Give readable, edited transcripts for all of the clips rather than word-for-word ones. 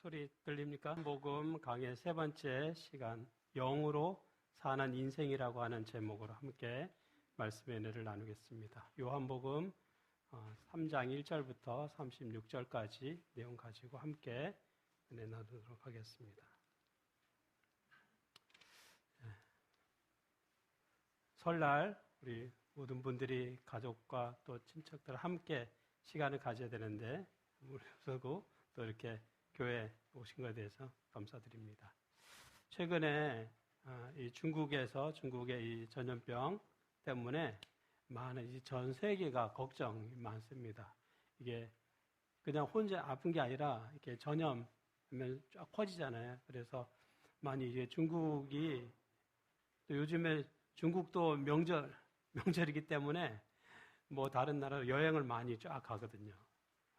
소리 들립니까? 복음 강의 세 번째 시간, 영으로 사는 인생이라고 하는 제목으로 함께 말씀의 은혜를 나누겠습니다. 요한복음 3장 1절부터 36절까지 내용 가지고 함께 은혜 나누도록 하겠습니다. 설날 우리 모든 분들이 가족과 또 친척들 함께 시간을 가져야 되는데 우리도 또 이렇게 교회 오신 것에 대해서 감사드립니다. 최근에 이 중국의 이 전염병 때문에 많은 전 세계가 걱정이 많습니다. 이게 그냥 혼자 아픈 게 아니라 이렇게 전염하면 쫙 퍼지잖아요. 그래서 많이 이게 중국이 또 요즘에 중국도 명절이기 때문에 뭐 다른 나라로 여행을 많이 쫙 가거든요.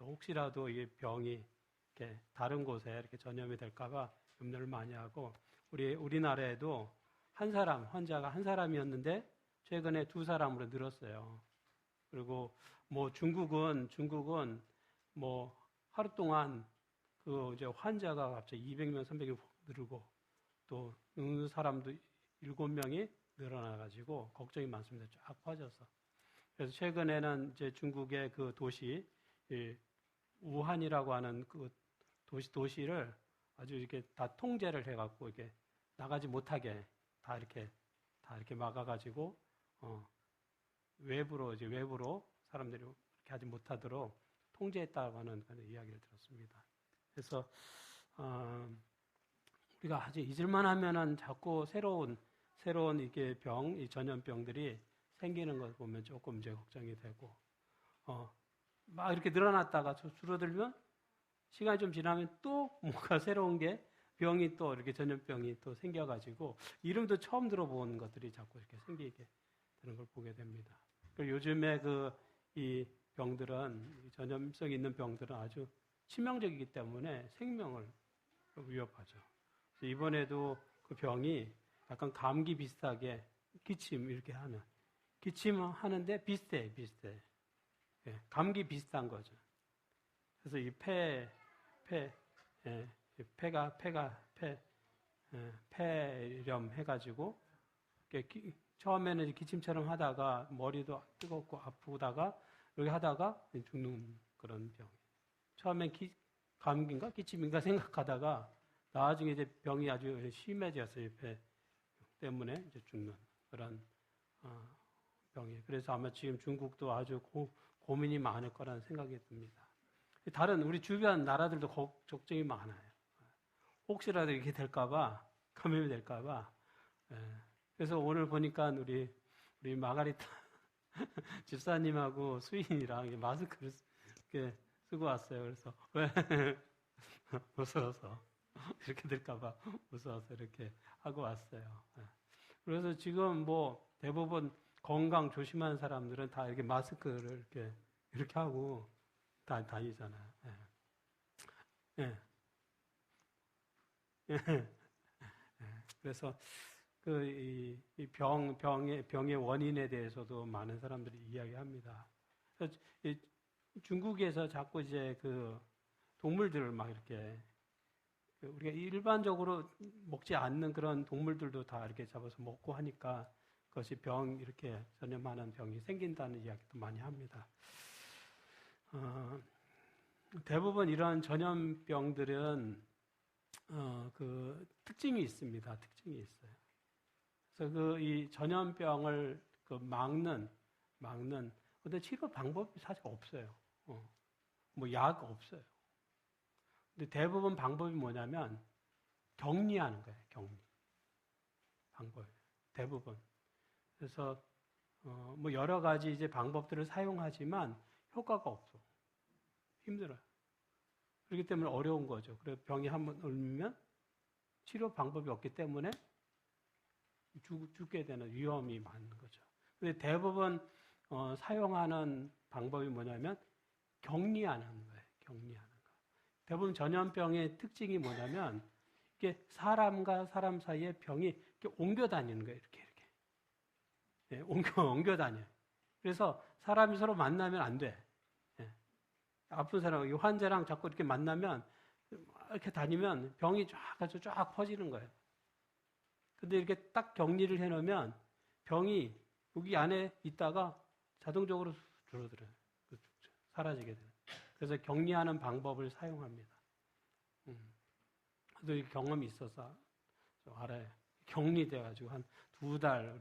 혹시라도 이게 병이 이렇게 다른 곳에 이렇게 전염이 될까봐 염려를 많이 하고, 우리나라에도 환자가 한 사람이었는데 최근에 2사람으로 늘었어요. 그리고 뭐 중국은 뭐 하루 동안 이제 환자가 갑자기 200명, 300명 늘고 또 그 사람도 7명이 늘어나가지고 걱정이 많습니다. 쫙 퍼져서. 그래서 최근에는 이제 중국의 그 도시, 우한이라고 하는 그 도시를 아주 이렇게 다 통제를 해갖고 이렇게 나가지 못하게 다 이렇게 막아가지고 외부로 사람들이 이렇게 하지 못하도록 통제했다고 하는 그런 이야기를 들었습니다. 그래서 우리가 아주 잊을만 하면은 자꾸 새로운 이게 이 전염병들이 생기는 걸 보면 조금 이제 걱정이 되고, 막 이렇게 늘어났다가 줄어들면 시간이 좀 지나면 또 뭔가 새로운 게 병이 또 이렇게 전염병이 또 생겨가지고 이름도 처음 들어본 것들이 자꾸 이렇게 생기게 되는 걸 보게 됩니다. 그리고 요즘에 이 병들은, 전염성 있는 병들은 아주 치명적이기 때문에 생명을 위협하죠. 그래서 이번에도 그 병이 약간 감기 비슷하게 기침 하는데 비슷해. 예, 감기 비슷한 거죠. 그래서 이 폐렴 해가지고, 처음에는 기침처럼 하다가 머리도 뜨겁고 아프다가 이렇게 하다가 죽는 그런 병. 처음엔 감기인가 기침인가 생각하다가 나중에 이제 병이 아주 심해졌어요. 폐 때문에 이제 죽는 그런 병이에요. 그래서 아마 지금 중국도 아주 고민이 많을 거라는 생각이 듭니다. 다른 우리 주변 나라들도 걱정이 많아요. 혹시라도 이렇게 될까봐, 감염이 될까봐. 그래서 오늘 보니까 우리 마가리타 집사님하고 수인이랑 마스크를 이렇게 쓰고 왔어요. 그래서 왜 무서워서 이렇게 될까봐 무서워서 이렇게 하고 왔어요. 그래서 지금 뭐 대부분 건강 조심하는 사람들은 다 이렇게 마스크를 이렇게 하고 다 다니잖아요. 그래서 이 병의 원인에 대해서도 많은 사람들이 이야기합니다. 그래서 중국에서 자꾸 이제 동물들을 막 이렇게 우리가 일반적으로 먹지 않는 그런 동물들도 다 이렇게 잡아서 먹고 하니까 그것이 이렇게 전염하는 병이 생긴다는 이야기도 많이 합니다. 대부분 이런 전염병들은 특징이 있습니다. 특징이 있어요. 그래서 이 전염병을 막는 근데 치료 방법이 사실 없어요. 뭐 약 없어요. 근데 대부분 방법이 뭐냐면 격리하는 거예요. 격리 방법 대부분. 그래서 뭐 여러 가지 이제 방법들을 사용하지만 효과가 없어. 힘들어요. 그렇기 때문에 어려운 거죠. 그래서 병이 한번 옮으면 치료 방법이 없기 때문에 죽게 되는 위험이 많은 거죠. 근데 대부분 사용하는 방법이 뭐냐면 격리하는 거예요. 격리하는 거. 대부분 전염병의 특징이 뭐냐면 이게 사람과 사람 사이에 병이 이렇게 옮겨 다니는 거예요. 이렇게. 예, 옮겨 다녀요. 그래서 사람이 서로 만나면 안 돼. 예. 아픈 사람, 이 환자랑 자꾸 이렇게 만나면 이렇게 다니면 병이 쫙 퍼지는 거예요. 근데 이렇게 딱 격리를 해놓으면 병이 여기 안에 있다가 자동적으로 줄어들어요. 사라지게 돼요. 그래서 격리하는 방법을 사용합니다. 저도 경험이 있어서 알아요. 격리돼가지고 한 2달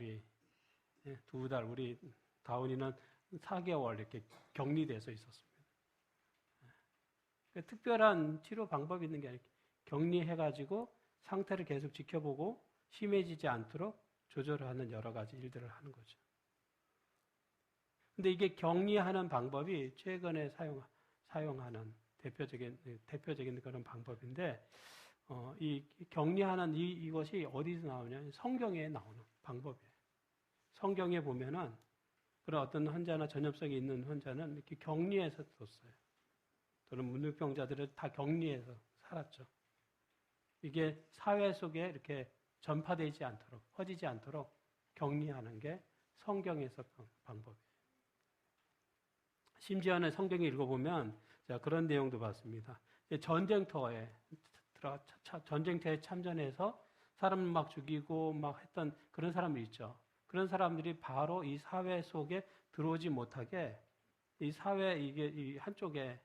우리 다운이는 4개월 이렇게 격리돼서 있었습니다. 특별한 치료 방법이 있는 게 아니라 격리해가지고 상태를 계속 지켜보고 심해지지 않도록 조절하는 여러 가지 일들을 하는 거죠. 근데 이게 격리하는 방법이 최근에 사용하는 대표적인 그런 방법인데, 이 격리하는 이것이 어디서 나오냐면 성경에 나오는 방법이에요. 성경에 보면은 그런 어떤 환자나 전염성이 있는 환자는 이렇게 격리해서 뒀어요. 또는 문둥병자들을 다 격리해서 살았죠. 이게 사회 속에 이렇게 전파되지 않도록, 퍼지지 않도록 격리하는 게 성경에서 방법이에요. 심지어는 성경에 읽어보면 제가 그런 내용도 봤습니다. 전쟁터에 참전해서 사람을 막 죽이고 막 했던 그런 사람들 있죠. 그런 사람들이 바로 이 사회 속에 들어오지 못하게 이 사회 이 한쪽에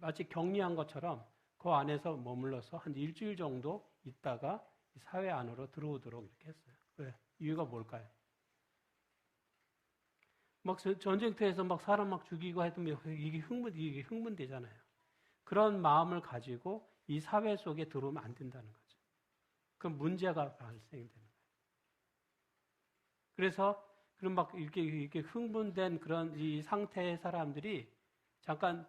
마치 격리한 것처럼 그 안에서 머물러서 한 일주일 정도 있다가 이 사회 안으로 들어오도록 이렇게 했어요. 왜? 이유가 뭘까요? 막 전쟁터에서 막 사람 막 죽이고 해도 이게 흥분되잖아요. 그런 마음을 가지고 이 사회 속에 들어오면 안 된다는 거죠. 그럼 문제가 발생되는 거예요. 그래서 그런 막 이렇게 흥분된 그런 이 상태의 사람들이 잠깐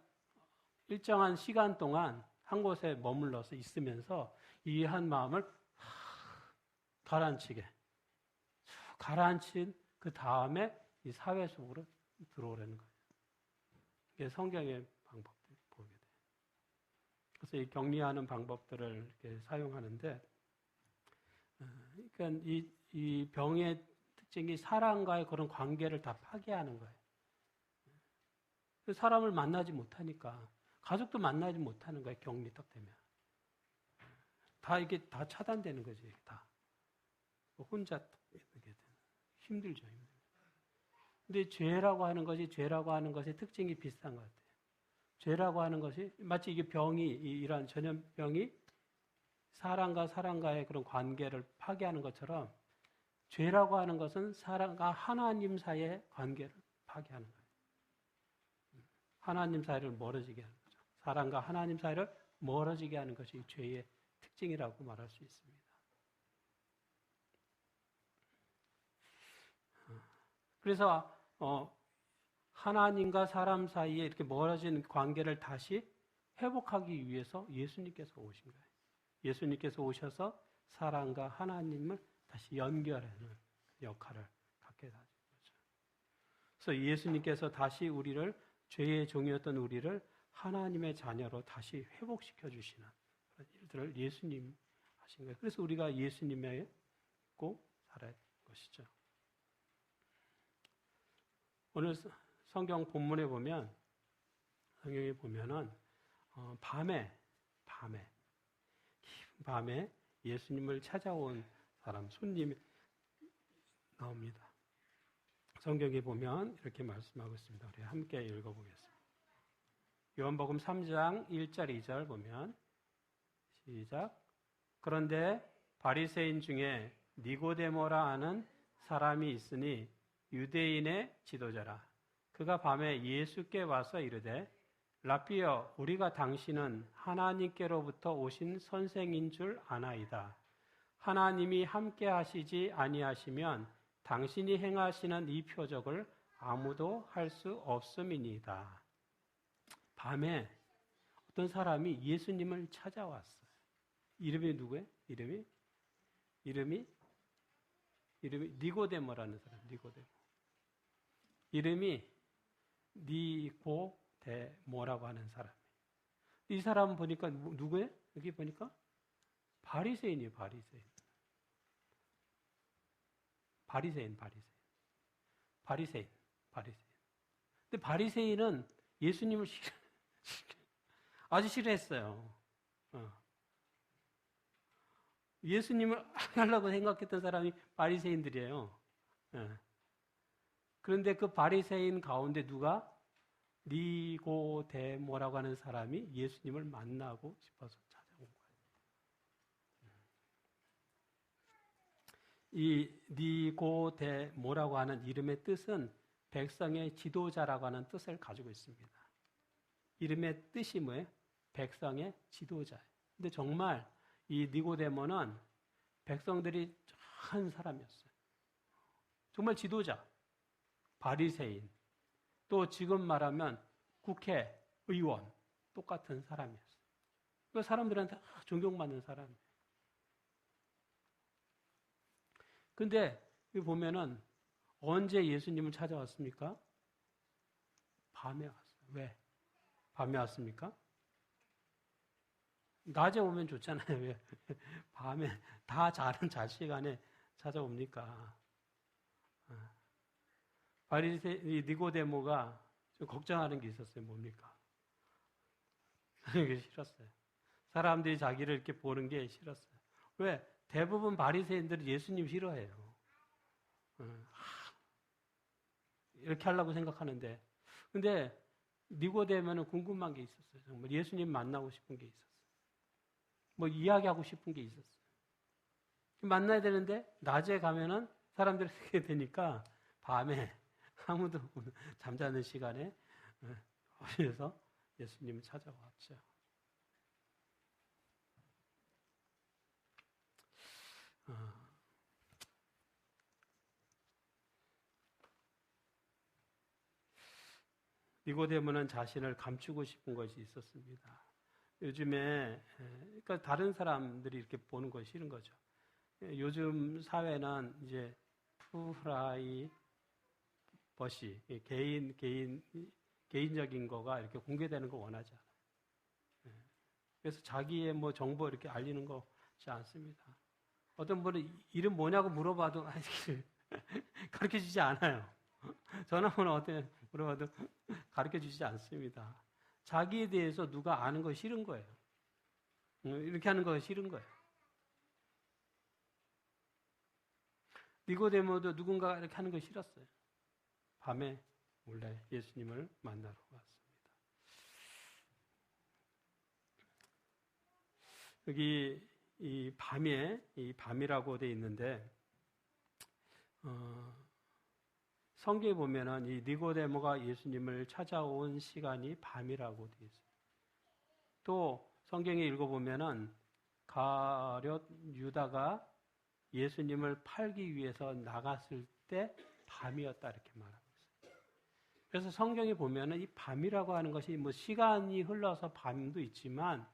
일정한 시간 동안 한 곳에 머물러서 있으면서 이 한 마음을 가라앉히게 가라앉힌 그 다음에 이 사회 속으로 들어오려는 거예요. 이게 성경의 방법들을 보게 돼요. 그래서 이 격리하는 방법들을 이렇게 사용하는데, 그러니까 이 병의 특징이 사람과의 그런 관계를 다 파괴하는 거예요. 사람을 만나지 못하니까 가족도 만나지 못하는 거예요. 격리 딱 되면 다 이게 다 차단되는 거지. 다 혼자 있게 되는 힘들죠. 근데 죄라고 하는 것의 특징이 비슷한 것 같아요. 죄라고 하는 것이 마치 이게 이러한 전염병이 사람과의 그런 관계를 파괴하는 것처럼 죄라고 하는 것은 사람과 하나님 사이의 관계를 파괴하는 거예요. 하나님 사이를 멀어지게 하는 거죠. 사람과 하나님 사이를 멀어지게 하는 것이 죄의 특징이라고 말할 수 있습니다. 그래서 하나님과 사람 사이에 이렇게 멀어진 관계를 다시 회복하기 위해서 예수님께서 오신 거예요. 예수님께서 오셔서 사람과 하나님을 다시 연결하는 역할을 갖게 되는 거죠. 그래서 예수님께서 다시 죄의 종이었던 우리를 하나님의 자녀로 다시 회복시켜 주시는 그런 일들을 예수님 하신 거예요. 그래서 우리가 예수님의 꼭 살아야 되는 것이죠. 오늘 성경 본문에 보면 성경에 보면은 밤에 예수님을 찾아온 사람 손님이 나옵니다. 성경에 보면 이렇게 말씀하고 있습니다. 우리 함께 읽어보겠습니다. 요한복음 3장 1절 2절 보면 시작. 그런데 바리새인 중에 니고데모라 하는 사람이 있으니 유대인의 지도자라. 그가 밤에 예수께 와서 이르되 라삐여 우리가 당신은 하나님께로부터 오신 선생인 줄 아나이다. 하나님이 함께 하시지 아니하시면 당신이 행하시는 이 표적을 아무도 할 수 없음이니이다. 밤에 어떤 사람이 예수님을 찾아왔어요. 이름이 누구예요? 이름이 니고데모라는 사람. 니고데모. 이름이 니고데모라고 하는 사람이에요. 이 사람 보니까 누구예요? 여기 보니까 바리새인이에요. 바리새인. 근데 바리새인은 예수님을 아주 싫어했어요. 예수님을 하려고 생각했던 사람이 바리새인들이에요. 그런데 그 바리새인 가운데 누가 니고데모라고 하는 사람이 예수님을 만나고 싶어서 찾아온 거예요. 이 니고데모라고 하는 이름의 뜻은 백성의 지도자라고 하는 뜻을 가지고 있습니다. 이름의 뜻이 뭐예요? 백성의 지도자예요. 근데 정말 이 니고데모는 백성들이 한 사람이었어요. 정말 지도자, 바리새인, 또 지금 말하면 국회의원, 똑같은 사람이었어요. 그 사람들한테 존경받는 사람이에요. 근데 여기 보면은 언제 예수님을 찾아왔습니까? 밤에 왔어요. 왜? 밤에 왔습니까? 낮에 오면 좋잖아요. 왜? 밤에 다 자는 잘 시간에 찾아옵니까? 니고데모가 좀 걱정하는 게 있었어요. 뭡니까? 그게 싫었어요. 사람들이 자기를 이렇게 보는 게 싫었어요. 왜? 대부분 바리새인들은 예수님 싫어해요. 이렇게 하려고 생각하는데, 근데 니고데모는 궁금한 게 있었어요. 정말 예수님 만나고 싶은 게 있었어요. 뭐 이야기하고 싶은 게 있었어요. 만나야 되는데 낮에 가면은 사람들이 하게 되니까 밤에 아무도 잠자는 시간에 그래서 예수님을 찾아왔죠. 니고데모는 자신을 감추고 싶은 것이 있었습니다. 요즘에 그러니까 다른 사람들이 이렇게 보는 것이 싫은 거죠. 요즘 사회는 이제 프라이버시 개인적인 거가 이렇게 공개되는 거 원하지 않아요. 그래서 자기의 뭐 정보 이렇게 알리는 것이 않습니다. 어떤 분은 이름 뭐냐고 물어봐도 가르쳐 주지 않아요. 전화번호 어때 물어봐도 가르쳐 주지 않습니다. 자기에 대해서 누가 아는 거 싫은 거예요. 이렇게 하는 거 싫은 거예요. 니고데모도 누군가 이렇게 하는 거 싫었어요. 밤에 몰래 예수님을 만나러 왔습니다. 여기 이 밤이라고 되어 있는데 성경에 보면은 이 니고데모가 예수님을 찾아온 시간이 밤이라고 되어 있어요. 또 성경에 읽어보면은 가룟 유다가 예수님을 팔기 위해서 나갔을 때 밤이었다 이렇게 말하고 있어요. 그래서 성경에 보면은 이 밤이라고 하는 것이 뭐 시간이 흘러서 밤도 있지만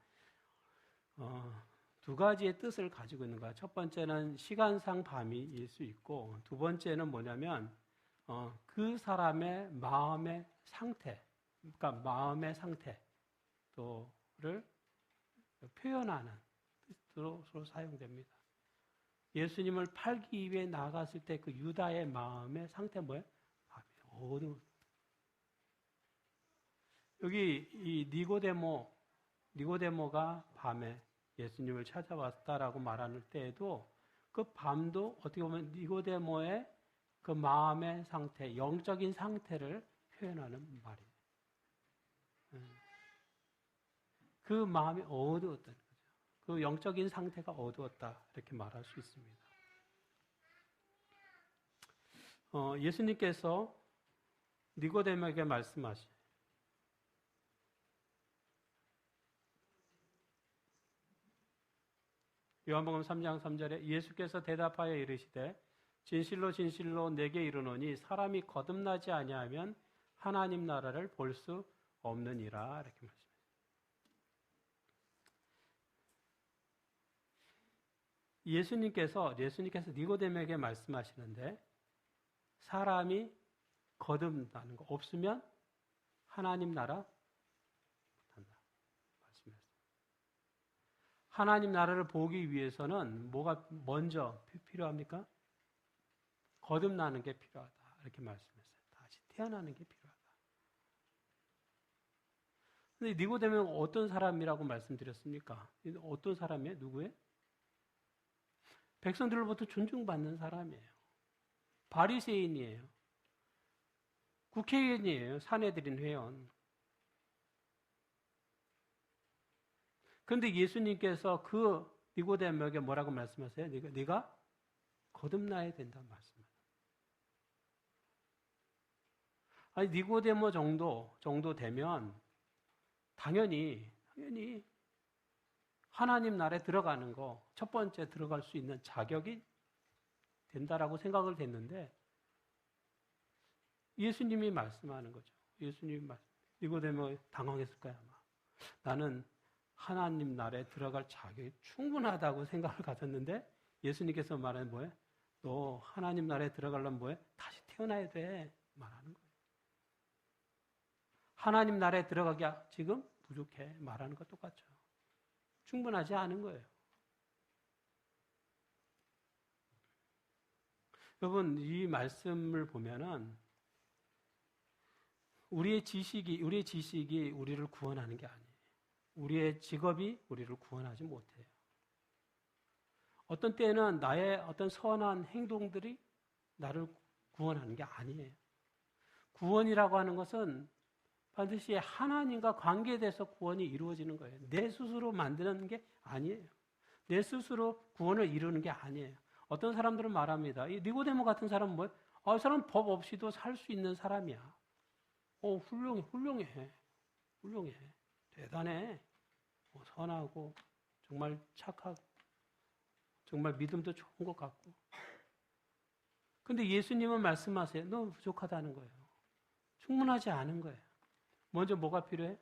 두 가지의 뜻을 가지고 있는 거야. 첫 번째는 시간상 밤일 수 있고 두 번째는 뭐냐면 그 사람의 마음의 상태, 그러니까 마음의 상태를 표현하는 뜻으로 사용됩니다. 예수님을 팔기 위해 나갔을 때 그 유다의 마음의 상태 뭐예요? 어두운. 여기 이 니고데모가 밤에 예수님을 찾아왔다라고 말하는 때에도 그 밤도 어떻게 보면 니고데모의 그 마음의 상태, 영적인 상태를 표현하는 말이에요. 그 마음이 어두웠다는 거죠. 그 영적인 상태가 어두웠다 이렇게 말할 수 있습니다. 예수님께서 니고데모에게 말씀하시죠. 요한복음 3장 3절에 예수께서 대답하여 이르시되 진실로 진실로 내게 이르노니 사람이 거듭나지 아니하면 하나님 나라를 볼 수 없느니라 이렇게 말씀합니다. 예수님께서 니고데모에게 말씀하시는데 사람이 거듭나는 거 없으면 하나님 나라 못한다 말씀했어요. 하나님 나라를 보기 위해서는 뭐가 먼저 필요합니까? 거듭나는 게 필요하다 이렇게 말씀했어요. 다시 태어나는 게 필요하다. 근데 니고데모는 어떤 사람이라고 말씀드렸습니까? 어떤 사람이에요? 누구예요? 백성들로부터 존중받는 사람이에요. 바리새인이에요. 국회의원이에요. 사내들인 회원. 그런데 예수님께서 그 니고데모에게 뭐라고 말씀하세요? 네가 거듭나야 된다는 말씀이에요. 아니 니고데모 정도 되면 당연히 하나님 나라에 들어가는 거 첫 번째 들어갈 수 있는 자격이 된다라고 생각을 했는데 예수님이 말씀하는 거죠. 니고데모 당황했을 거야 아마. 나는 하나님 나라에 들어갈 자격이 충분하다고 생각을 가졌는데 예수님께서 말하는 뭐예요? 너 하나님 나라에 들어가려면 뭐예요? 다시 태어나야 돼 말하는 거예요. 하나님 나라에 들어가기 지금 부족해 말하는 것 똑같죠. 충분하지 않은 거예요. 여러분 이 말씀을 보면은 우리의 지식이 우리를 구원하는 게 아니에요. 우리의 직업이 우리를 구원하지 못해요. 어떤 때는 나의 어떤 선한 행동들이 나를 구원하는 게 아니에요. 구원이라고 하는 것은 반드시 하나님과 관계돼서 구원이 이루어지는 거예요. 내 스스로 만드는 게 아니에요. 내 스스로 구원을 이루는 게 아니에요. 어떤 사람들은 말합니다. 이 니고데모 같은 사람은 뭐예요? 이 사람은 법 없이도 살 수 있는 사람이야. 훌륭해. 대단해. 선하고 정말 착하고 정말 믿음도 좋은 것 같고. 근데 예수님은 말씀하세요. 너무 부족하다는 거예요. 충분하지 않은 거예요. 먼저 뭐가 필요해?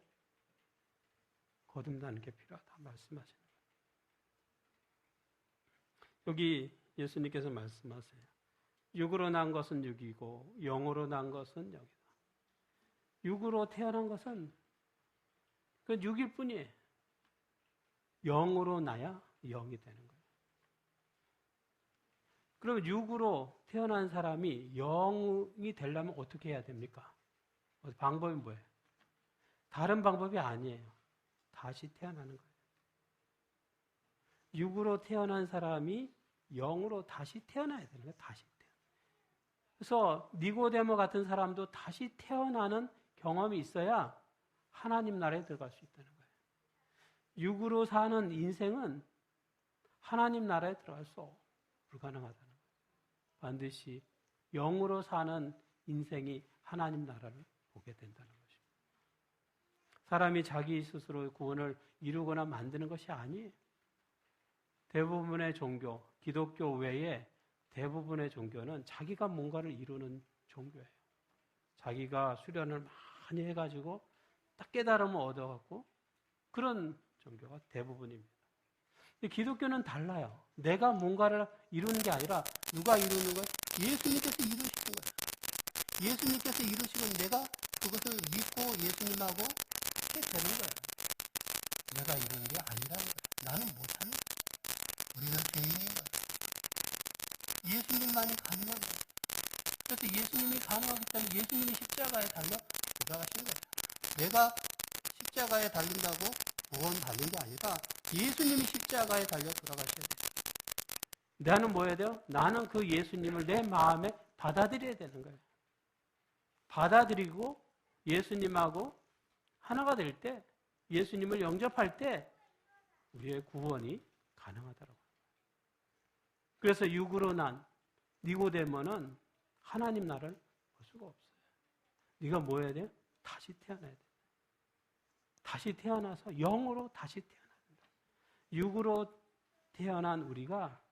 거듭나는 게 필요하다 말씀하시는 거예요. 여기 예수님께서 말씀하세요. 육으로 난 것은 육이고 영으로 난 것은 영이다. 육으로 태어난 것은 그 육일 뿐이에요. 영으로 나야 영이 되는 거예요. 그러면 육으로 태어난 사람이 영이 되려면 어떻게 해야 됩니까? 방법이 뭐예요? 다른 방법이 아니에요. 다시 태어나는 거예요. 육으로 태어난 사람이 영으로 다시 태어나야 되는 거예요. 다시 태어나. 그래서 니고데모 같은 사람도 다시 태어나는 경험이 있어야 하나님 나라에 들어갈 수 있다는 거예요. 육으로 사는 인생은 하나님 나라에 들어갈 수 불가능하다는 거예요. 반드시 영으로 사는 인생이 하나님 나라를 보게 된다는 것입니다. 사람이 자기 스스로 구원을 이루거나 만드는 것이 아니에요. 대부분의 종교, 기독교 외에 대부분의 종교는 자기가 뭔가를 이루는 종교예요. 자기가 수련을 많이 해가지고 딱 깨달음을 얻어갖고 그런 종교가 대부분입니다. 근데 기독교는 달라요. 내가 뭔가를 이루는 게 아니라 누가 이루는 거예요? 예수님께서 이루시는 거예요. 예수님께서 이루시면 내가 그것을 믿고 예수님하고 하게 되는 거예요. 내가 이루는 게 아니라는 거예요. 나는 못하는 거예요. 우리는 죄인인 거예요. 예수님만이 가능한 거예요. 그래서 예수님이 가능하기 때문에 예수님이 십자가에 달려 돌아가신 거예요. 내가 십자가에 달린다고 구원 받는 게 아니라 예수님이 십자가에 달려 돌아가셔야 돼요. 나는 뭐 해야 돼요? 나는 그 예수님을 내 마음에 받아들여야 되는 거예요. 받아들이고 예수님하고 하나가 될 때, 예수님을 영접할 때 우리의 구원이 가능하더라고요. 그래서 육으로 난 니고데모는 하나님 나라를 볼 수가 없어요. 네가 뭐 해야 돼요? 다시 태어나야 돼요. 다시 태어나서 영으로 다시 태어나야 된다. 육으로 태어난 우리가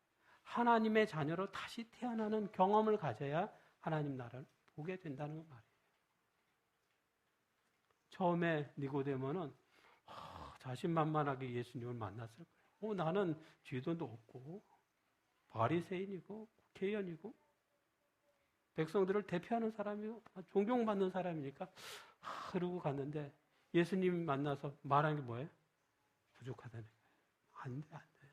하나님의 자녀로 다시 태어나는 경험을 가져야 하나님 나라를 보게 된다는 말이에요. 처음에 니고데모는 자신만만하게 예수님을 만났을 거예요. 나는 죄도 없고 바리새인이고 국회의원이고 백성들을 대표하는 사람이고 존경받는 사람이니까 그러고 갔는데 예수님 만나서 말하는 게 뭐예요? 부족하다는 거예요. 안 돼.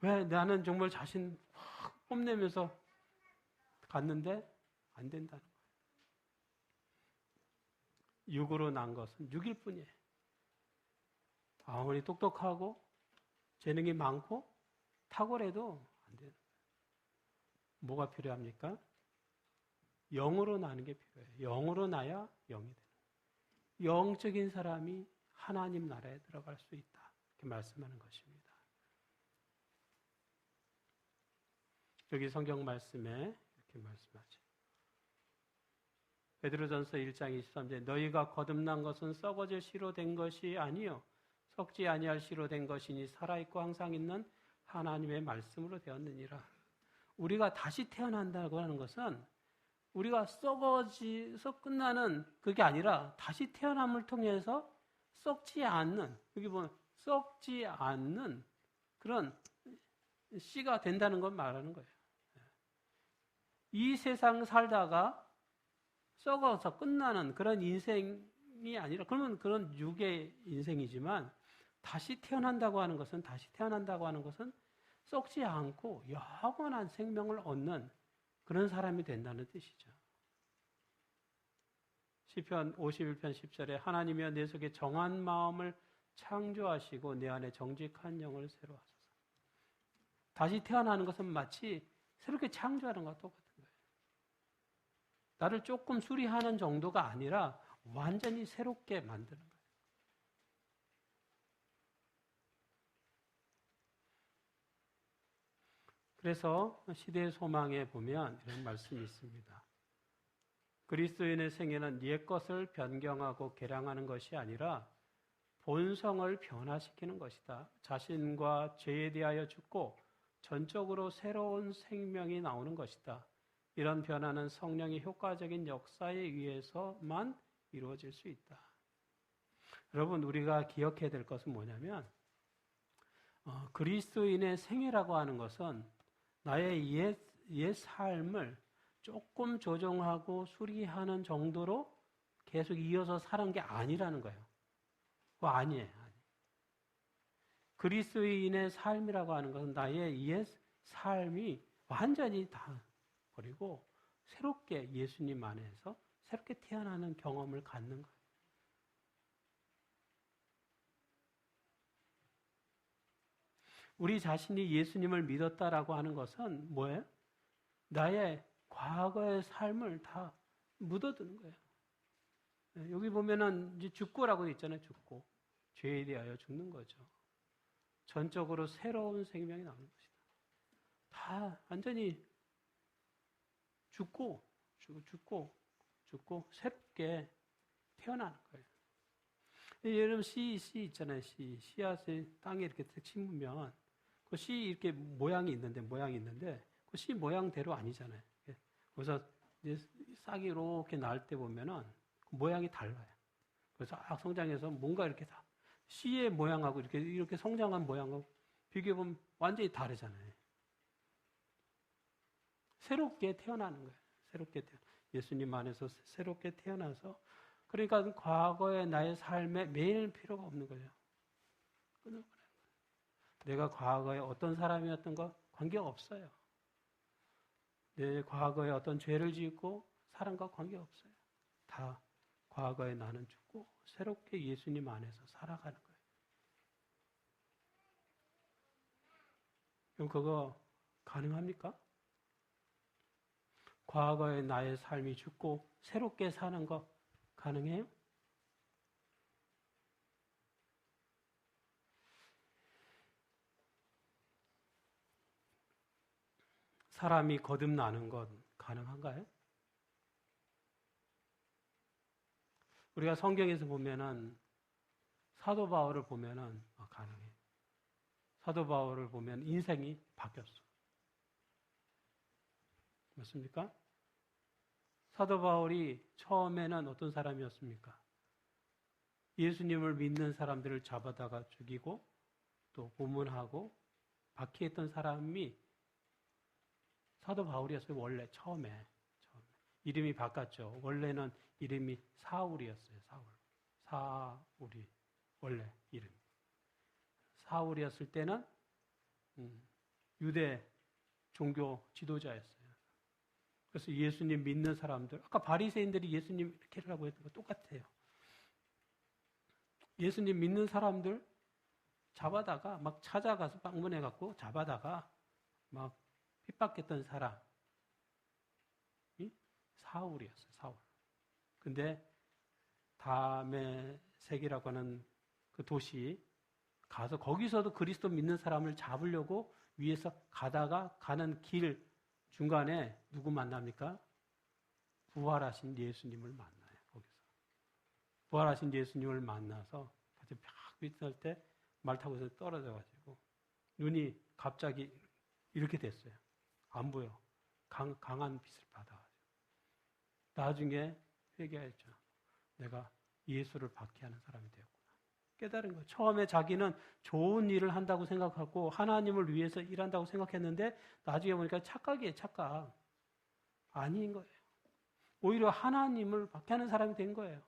왜 나는 정말 자신 뽐내면서 갔는데 안 된다는 거예요. 육으로 난 것은 육일 뿐이에요. 아무리 똑똑하고 재능이 많고 탁월해도 안 돼요. 뭐가 필요합니까? 영으로 나는 게 필요해요. 영으로 나야 영이 되는 거예요. 영적인 사람이 하나님 나라에 들어갈 수 있다. 이렇게 말씀하는 것입니다. 여기 성경 말씀에 이렇게 말씀하죠. 베드로전서 1장 23절에 너희가 거듭난 것은 썩어질 씨로 된 것이 아니요 썩지 아니할 씨로 된 것이니 살아있고 항상 있는 하나님의 말씀으로 되었느니라. 우리가 다시 태어난다고 하는 것은 우리가 썩어져서 끝나는 그게 아니라 다시 태어남을 통해서 썩지 않는, 여기 보면 썩지 않는 그런 씨가 된다는 걸 말하는 거예요. 이 세상 살다가 썩어서 끝나는 그런 인생이 아니라, 그러면 그런 육의 인생이지만 다시 태어난다고 하는 것은 썩지 않고 영원한 생명을 얻는 그런 사람이 된다는 뜻이죠. 시편 51편 10절에 하나님이여 내 속에 정한 마음을 창조하시고 내 안에 정직한 영을 새로 하소서. 다시 태어나는 것은 마치 새롭게 창조하는 것과 똑같은 거예요. 나를 조금 수리하는 정도가 아니라 완전히 새롭게 만드는 거예요. 그래서 시대의 소망에 보면 이런 말씀이 있습니다. 그리스도인의 생애는 옛 것을 변경하고 개량하는 것이 아니라 본성을 변화시키는 것이다. 자신과 죄에 대하여 죽고 전적으로 새로운 생명이 나오는 것이다. 이런 변화는 성령의 효과적인 역사에 의해서만 이루어질 수 있다. 여러분, 우리가 기억해야 될 것은 뭐냐면 그리스도인의 생애라고 하는 것은 나의 옛 삶을 조금 조정하고 수리하는 정도로 계속 이어서 사는 게 아니라는 거예요. 그거 아니에요. 그리스도인의 삶이라고 하는 것은 나의 옛 삶이 완전히 다 버리고 새롭게 예수님 안에서 새롭게 태어나는 경험을 갖는 거예요. 우리 자신이 예수님을 믿었다라고 하는 것은 뭐예요? 나의 과거의 삶을 다 묻어두는 거예요. 여기 보면은 이제 죽고라고 있잖아요. 죽고. 죄에 대하여 죽는 거죠. 전적으로 새로운 생명이 나오는 것이다. 다 완전히 죽고 새롭게 태어나는 거예요. 여러분 씨 있잖아요. 씨앗을 땅에 이렇게 심으면 그 씨 이렇게 모양이 있는데 그 씨 모양대로 아니잖아요. 그래서 이제 싹이 이렇게 날 때 보면은 그 모양이 달라요. 그래서 성장해서 뭔가 이렇게 다 씨의 모양하고 이렇게 성장한 모양하고 비교해 보면 완전히 다르잖아요. 새롭게 태어나는 거예요. 예수님 안에서 새롭게 태어나서 그러니까 과거의 나의 삶에 매일 필요가 없는 거예요. 끊어버려요. 내가 과거에 어떤 사람이었던 거 관계없어요. 내 과거에 어떤 죄를 짓고 사람과 관계없어요. 다 과거에 나는 죽고 새롭게 예수님 안에서 살아가는 거예요. 그럼 그거 가능합니까? 과거에 나의 삶이 죽고 새롭게 사는 거 가능해요? 사람이 거듭나는 건 가능한가요? 우리가 성경에서 보면은 사도 바울을 보면은 가능해. 사도 바울을 보면 인생이 바뀌었어. 맞습니까? 사도 바울이 처음에는 어떤 사람이었습니까? 예수님을 믿는 사람들을 잡아다가 죽이고 또 고문하고 박해했던 사람이 사도 바울이었어요. 원래 처음에. 이름이 바꿨죠. 원래는 이름이 사울이었어요. 사울이 원래 이름. 사울이었을 때는 유대 종교 지도자였어요. 그래서 예수님 믿는 사람들, 아까 바리새인들이 예수님 이렇게 하라고 했던 거 똑같아요. 예수님 믿는 사람들 잡아다가 막 찾아가서 방문해갖고 잡아다가 막 핍박했던 사람이 사울이었어요. 사울. 근데 다메섹이라고 하는 그 도시 가서 거기서도 그리스도 믿는 사람을 잡으려고 위에서 가다가 가는 길 중간에 누구 만납니까? 부활하신 예수님을 만나요. 거기서. 부활하신 예수님을 만나서 같이 막 있을 때 말 타고서 떨어져가지고 눈이 갑자기 이렇게 됐어요. 안 보여. 강한 빛을 받아가지고. 나중에 회개했죠. 내가 예수를 박해하는 사람이 되었구나. 깨달은 거예요. 처음에 자기는 좋은 일을 한다고 생각하고 하나님을 위해서 일한다고 생각했는데 나중에 보니까 착각이에요. 착각. 아닌 거예요. 오히려 하나님을 박해하는 사람이 된 거예요.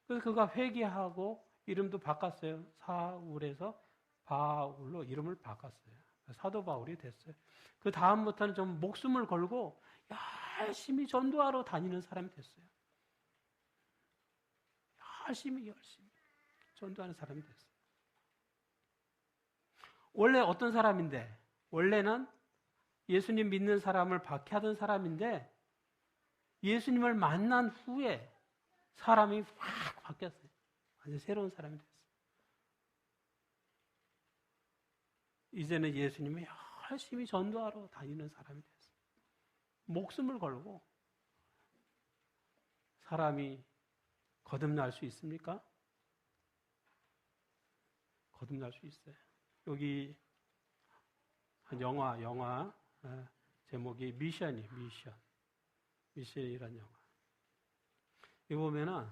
그래서 그가 회개하고 이름도 바꿨어요. 사울에서 바울로 이름을 바꿨어요. 사도 바울이 됐어요. 그 다음부터는 좀 목숨을 걸고 열심히 전도하러 다니는 사람이 됐어요. 열심히 전도하는 사람이 됐어요. 원래 어떤 사람인데? 원래는 예수님 믿는 사람을 박해하던 사람인데 예수님을 만난 후에 사람이 확 바뀌었어요. 완전 새로운 사람이 됐어요. 이제는 예수님을 열심히 전도하러 다니는 사람이 됐어요. 목숨을 걸고 사람이 거듭날 수 있습니까? 거듭날 수 있어요. 여기 한 영화 제목이 미션이에요. 미션이라는 영화. 이거 보면은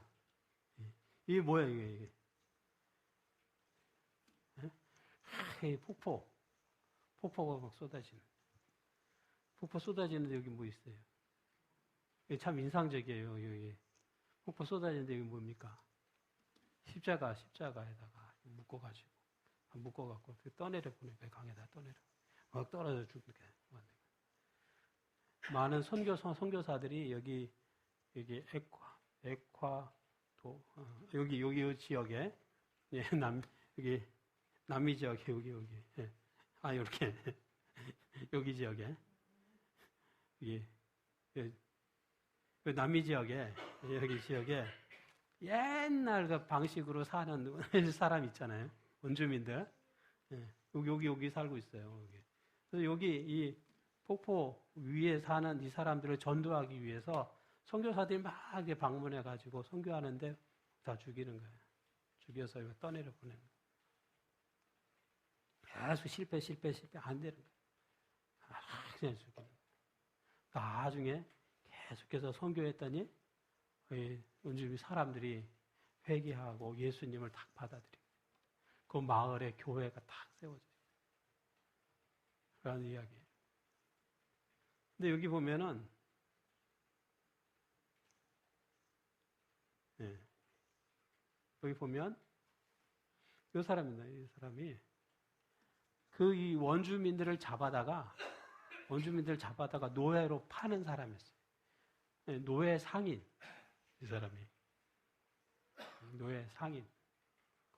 이게 뭐야 이게? 폭포가 막 쏟아지는. 폭포 쏟아지는데 여기 뭐 있어요? 이게 참 인상적이에요. 여기 폭포 쏟아지는데 여기 뭡니까? 십자가에다가 묶어갖고 떠내려 보내 강에다 떠내려 막 떨어져 죽게. 많은 선교사들이 여기 여기 지역에 여기 남미 지역에 여기 이렇게 여기 지역에 남미 지역에 여기 지역에 옛날 그 방식으로 사는 사람 있잖아요. 원주민들 여기 살고 있어요. 그래서 여기 이 폭포 위에 사는 이 사람들을 전도하기 위해서 선교사들이 막 방문해가지고 선교하는데 다 죽이는 거예요. 죽여서 이거 떠내려 보내는 거예요. 계속 실패 안 되는 거예요. 그냥 죽이는 거예요. 나중에 계속해서 선교했더니 원주민 사람들이 회개하고 예수님을 딱 받아들이고 그 마을에 교회가 딱 세워져요. 그런 이야기예요. 근데 여기 보면은 여기 보면 이 사람입니다. 이 사람이 이 원주민들을 잡아다가 노예로 파는 사람이었어요. 노예 상인. 이 사람이 노예 상인.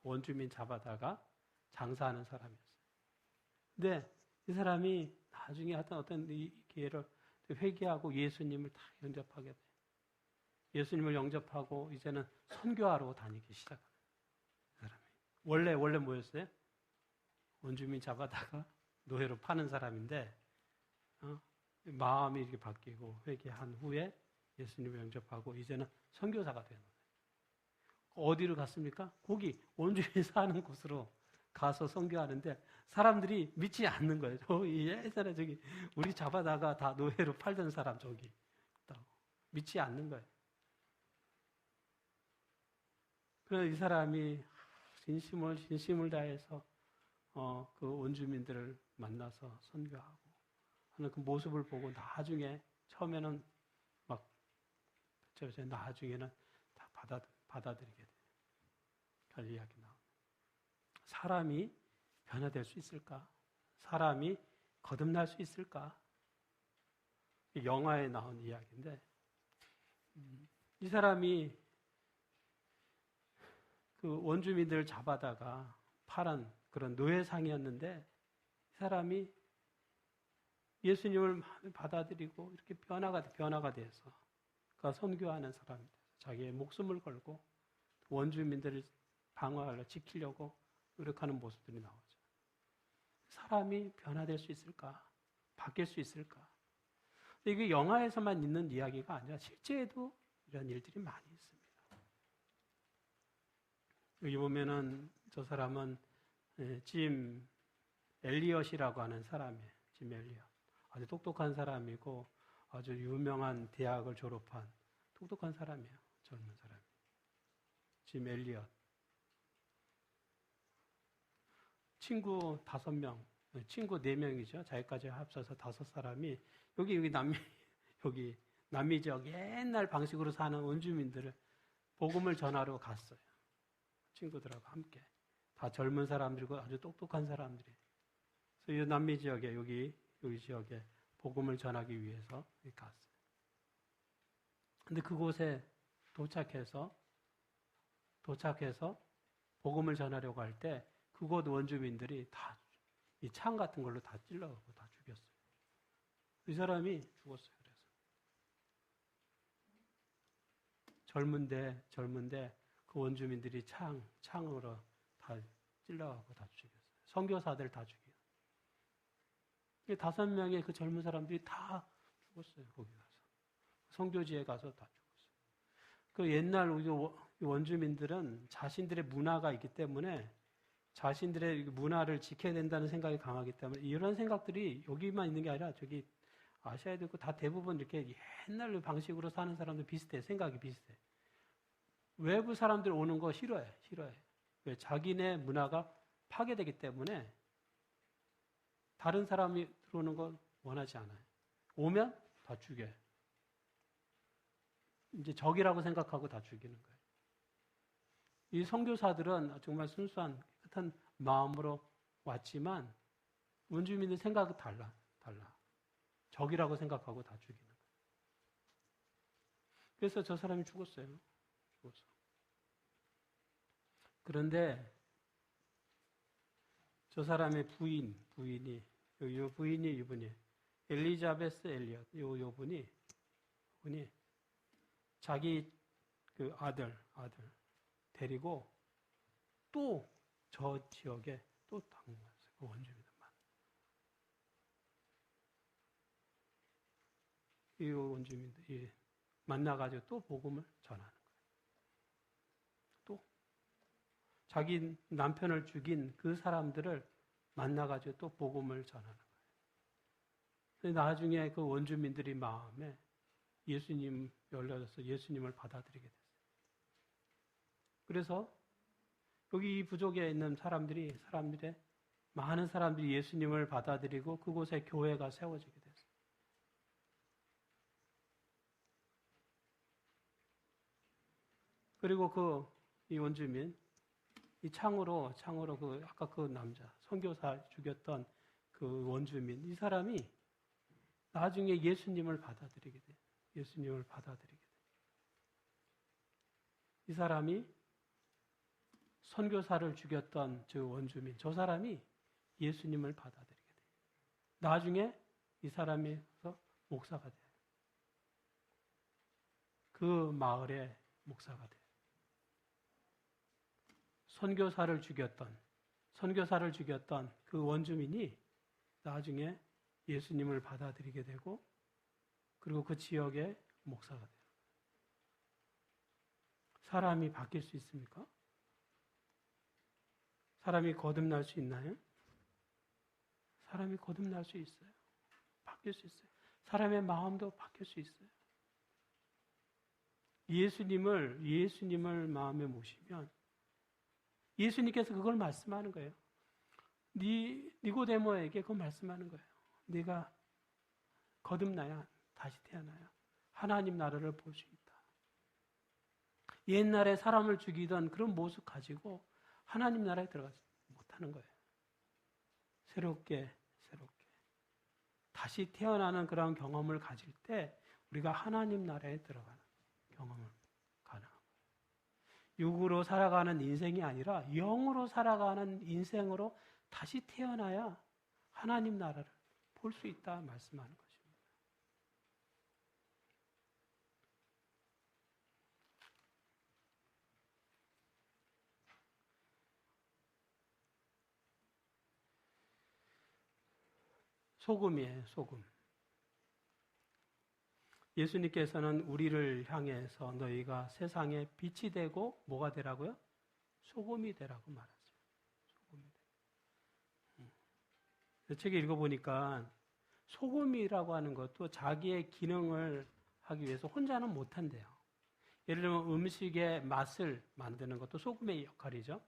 원주민 잡아다가 장사하는 사람이었어요. 근데 이 사람이 나중에 어떤 기회를 회개하고 예수님을 다 영접하게 돼요. 예수님을 영접하고 이제는 선교하러 다니기 시작해요. 이 사람이 원래 뭐였어요? 원주민 잡아다가 노예로 파는 사람인데 마음이 이렇게 바뀌고 회개한 후에 예수님을 영접하고 이제는 선교사가 되는 거예요. 어디로 갔습니까? 거기 원주민 사는 곳으로 가서 선교하는데 사람들이 믿지 않는 거예요. 예전에 우리 잡아다가 다 노예로 팔던 사람 저기 있다고 믿지 않는 거예요. 그래서 이 사람이 진심을 다해서 그 원주민들을 만나서 선교하고 하는 그 모습을 보고 나중에 처음에는 막 나중에는 다 받아들이게 돼요. 그런 이야기 나옵니다. 사람이 변화될 수 있을까? 사람이 거듭날 수 있을까? 영화에 나온 이야기인데 이 사람이 그 원주민들을 잡아다가 팔은 그런 노예상이었는데 이 사람이 예수님을 받아들이고 이렇게 변화가 돼서 그 선교하는 사람이 돼서 자기의 목숨을 걸고 원주민들을 방어하려 지키려고 노력하는 모습들이 나오죠. 사람이 변화될 수 있을까? 바뀔 수 있을까? 이게 영화에서만 있는 이야기가 아니라 실제에도 이런 일들이 많이 있습니다. 여기 보면은 저 사람은 짐 엘리엇이라고 하는 사람이에요. 짐 엘리엇. 아주 똑똑한 사람이고 아주 유명한 대학을 졸업한 똑똑한 사람이에요. 젊은 사람이. 짐 엘리엇. 친구 5명, 친구 4명이죠. 자기까지 합쳐서 5사람이 여기 남미 지역 옛날 방식으로 사는 원주민들을 복음을 전하러 갔어요. 친구들하고 함께. 다 젊은 사람들이고 아주 똑똑한 사람들이. 그래서 이 남미 지역에 여기 지역에 복음을 전하기 위해서 갔어요. 근데 그곳에 도착해서 복음을 전하려고 할 때 그곳 원주민들이 다 이 창 같은 걸로 다 찔러가고 다 죽였어요. 이 사람이 죽었어요. 그래서 젊은데 그 원주민들이 창으로 다 찔러가고 다 죽였어요. 선교사들 다 죽였어요. 5명의 그 젊은 사람들이 다 죽었어요. 거기 가서 선교지에 가서 다 죽었어요. 그 옛날 우리 원주민들은 자신들의 문화가 있기 때문에 자신들의 문화를 지켜야 된다는 생각이 강하기 때문에 이런 생각들이 여기만 있는 게 아니라 저기 아시아에도 있고 다 대부분 이렇게 옛날 방식으로 사는 사람들 비슷해. 생각이 비슷해. 외부 사람들 오는 거 싫어해. 왜? 자기네 문화가 파괴되기 때문에 다른 사람이 들어오는 거 원하지 않아요. 오면 다 죽여요. 이제 적이라고 생각하고 다 죽이는 거예요. 이 선교사들은 정말 순수한 깨끗한 마음으로 왔지만 원주민의 생각은 달라. 적이라고 생각하고 다 죽이는 거예요. 그래서 저 사람이 죽었어요. 그런데 저 사람의 부인이 이분이 엘리자베스 엘리엇 이분이 자기 그 아들 데리고 또 저 지역에 또 방문했어요. 그 원주민들만. 이 원주민들이 만나가지고 또 복음을 전하는 거예요. 또 자기 남편을 죽인 그 사람들을 만나가지고 또 복음을 전하는 거예요. 나중에 그 원주민들이 마음에 예수님 열려서 예수님을 받아들이게 됐어요. 그래서 여기 이 부족에 있는 많은 사람들이 예수님을 받아들이고 그곳에 교회가 세워지게 됐어요. 그리고 이 원주민, 이 창으로 아까 그 남자, 선교사 죽였던 그 원주민, 이 사람이 나중에 예수님을 받아들이게 돼요. 이 사람이 선교사를 죽였던 저 원주민, 저 사람이 예수님을 받아들이게 돼요. 나중에 이 사람이 목사가 돼요. 그 마을의 목사가 돼요. 선교사를 죽였던 그 원주민이 나중에 예수님을 받아들이게 되고 그리고 그 지역의 목사가 돼요. 사람이 바뀔 수 있습니까? 사람이 거듭날 수 있나요? 사람이 거듭날 수 있어요. 바뀔 수 있어요. 사람의 마음도 바뀔 수 있어요. 예수님을 마음에 모시면 예수님께서 그걸 말씀하는 거예요. 니고데모에게 그걸 말씀하는 거예요. 네가 거듭나야 다시 태어나야 하나님 나라를 볼 수 있다. 옛날에 사람을 죽이던 그런 모습 가지고 하나님 나라에 들어가지 못하는 거예요. 새롭게 다시 태어나는 그런 경험을 가질 때 우리가 하나님 나라에 들어가는 경험을 가능한 거예요. 육으로 살아가는 인생이 아니라 영으로 살아가는 인생으로 다시 태어나야 하나님 나라를 볼 수 있다 말씀하는 것입니다. 소금이에요, 소금. 예수님께서는 우리를 향해서 너희가 세상에 빛이 되고 뭐가 되라고요? 소금이 되라고 말하죠. 소금이 되. 책에 읽어보니까 소금이라고 하는 것도 자기의 기능을 하기 위해서 혼자는 못한대요. 예를 들면 음식의 맛을 만드는 것도 소금의 역할이죠.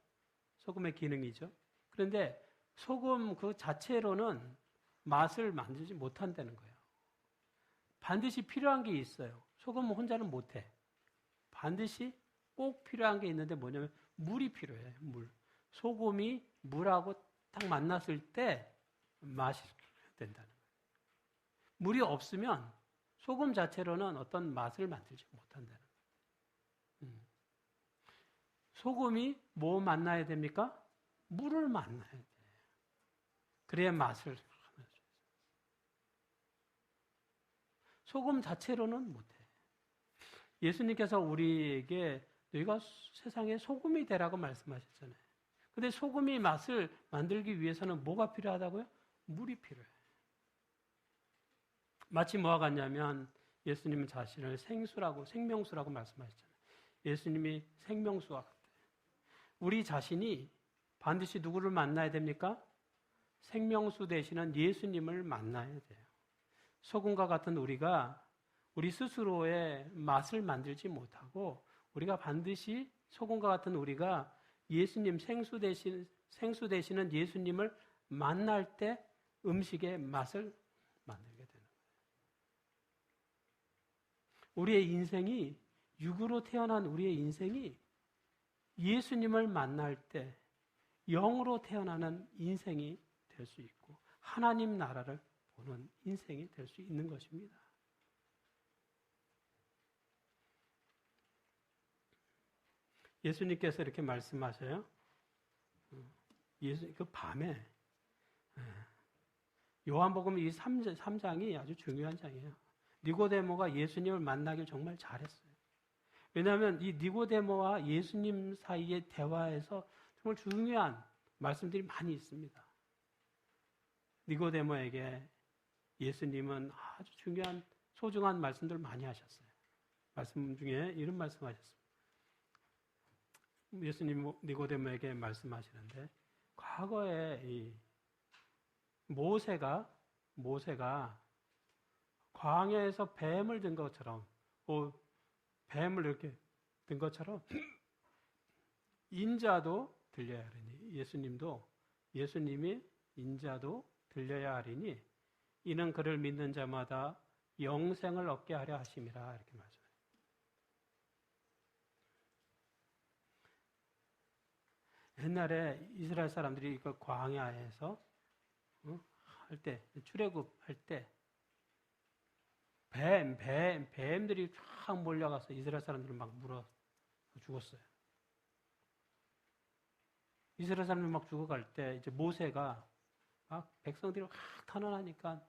소금의 기능이죠. 그런데 소금 그 자체로는 맛을 만들지 못한다는 거예요. 반드시 필요한 게 있어요. 소금은 혼자는 못해. 반드시 꼭 필요한 게 있는데 뭐냐면 물이 필요해. 물. 소금이 물하고 딱 만났을 때 맛이 된다는 거예요. 물이 없으면 소금 자체로는 어떤 맛을 만들지 못한다는 거예요. 소금이 뭐 만나야 됩니까? 물을 만나야 돼요. 그래야 맛을. 소금 자체로는 못해. 예수님께서 우리에게 너희가 세상에 소금이 되라고 말씀하셨잖아요. 근데 소금이 맛을 만들기 위해서는 뭐가 필요하다고요? 물이 필요해. 마치 뭐와 같냐면 예수님은 자신을 생명수라고 말씀하셨잖아요. 예수님이 생명수와 같아요. 우리 자신이 반드시 누구를 만나야 됩니까? 생명수 되시는 예수님을 만나야 돼요. 소금과 같은 우리가 우리 스스로의 맛을 만들지 못하고 우리가 반드시 소금과 같은 우리가 예수님 생수 되시는 예수님을 만날 때 음식의 맛을 만들게 되는 거예요. 우리의 인생이 육으로 태어난 우리의 인생이 예수님을 만날 때 영으로 태어나는 인생이 될 수 있고 하나님 나라를 보는 인생이 될 수 있는 것입니다. 예수님께서 이렇게 말씀하셔요. 그 밤에 요한복음 이 3장이 아주 중요한 장이에요. 니고데모가 예수님을 만나길 정말 잘했어요. 왜냐하면 이 니고데모와 예수님 사이의 대화에서 정말 중요한 말씀들이 많이 있습니다. 니고데모에게 예수님은 아주 중요한 소중한 말씀들을 많이 하셨어요. 말씀 중에 이런 말씀하셨습니다. 예수님 니고데모에게 말씀하시는데 과거에 이 모세가 광야에서 뱀을 든 것처럼 뱀을 이렇게 든 것처럼 인자도 들려야 하리니 예수님이 인자도 들려야 하리니 이는 그를 믿는 자마다 영생을 얻게 하려 하심이라 이렇게 말씀해요. 옛날에 이스라엘 사람들이 그 광야에서 할 때 출애굽할 때 뱀들이 쫙 몰려가서 이스라엘 사람들을 막 물어 죽었어요. 이스라엘 사람들 막 죽어갈 때 이제 모세가 막 백성들이 확 탄원하니까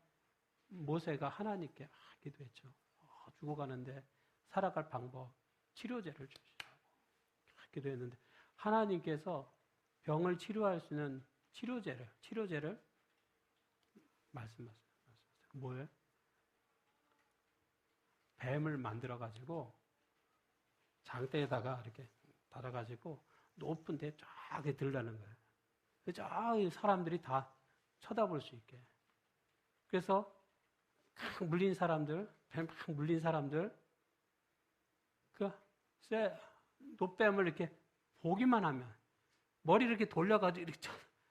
모세가 하나님께 막 기도했죠. 죽어가는데 살아갈 방법, 치료제를 주시라고 기도했는데 하나님께서 병을 치료할 수 있는 치료제를 말씀하셨어요. 뭐예요? 뱀을 만들어가지고 장대에다가 이렇게 달아가지고 높은 데 쫙 들라는 거예요. 쫙 사람들이 다 쳐다볼 수 있게. 그래서 막 물린 사람들, 뱀 막 물린 사람들, 그 노뱀을 이렇게 보기만 하면, 머리를 이렇게 돌려가지고 이렇게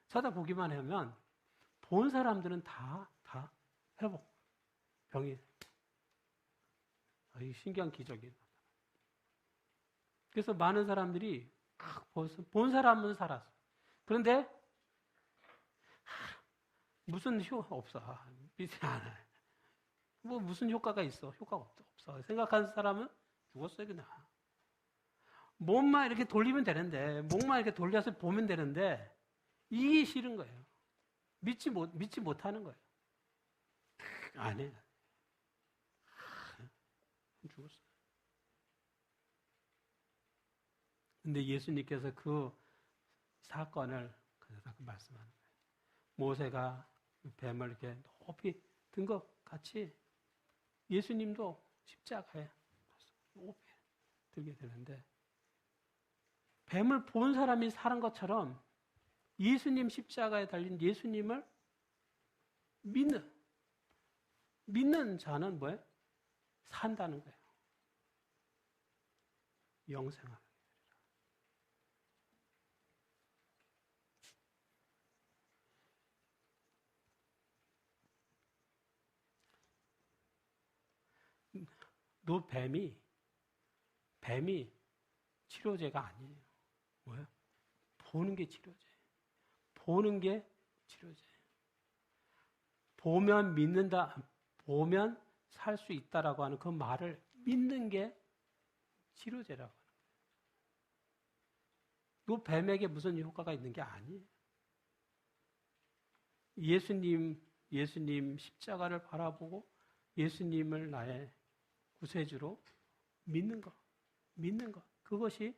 쳐다보기만 하면, 본 사람들은 다 회복. 병이. 신기한 기적이 나타나. 그래서 많은 사람들이 본 사람은 살았어. 그런데 무슨 효과 없어. 믿지 않아요. 뭐 무슨 효과가 있어? 효과가 없어. 생각하는 사람은 죽었어요, 그냥. 몸만 이렇게 돌리면 되는데, 목만 이렇게 돌려서 보면 되는데, 이게 싫은 거예요. 믿지 못하는 거예요. 안 해. 죽었어요. 근데 예수님께서 그 사건을 그래서 말씀하는 거예요. 모세가 뱀을 이렇게 높이 든 것 같이 예수님도 십자가에 높이 들게 되는데, 뱀을 본 사람이 사는 것처럼 예수님 십자가에 달린 예수님을 믿는 자는 뭐예요? 산다는 거예요. 영생하게 되리라. 너 뱀이 치료제가 아니에요. 뭐예요? 보는 게 치료제. 보는 게 치료제. 보면 믿는다, 보면 살 수 있다라고 하는 그 말을 믿는 게 치료제라고 하는 거예요. 이 뱀에게 무슨 효과가 있는 게 아니에요. 예수님 십자가를 바라보고 예수님을 나의 구세주로 믿는 것. 그것이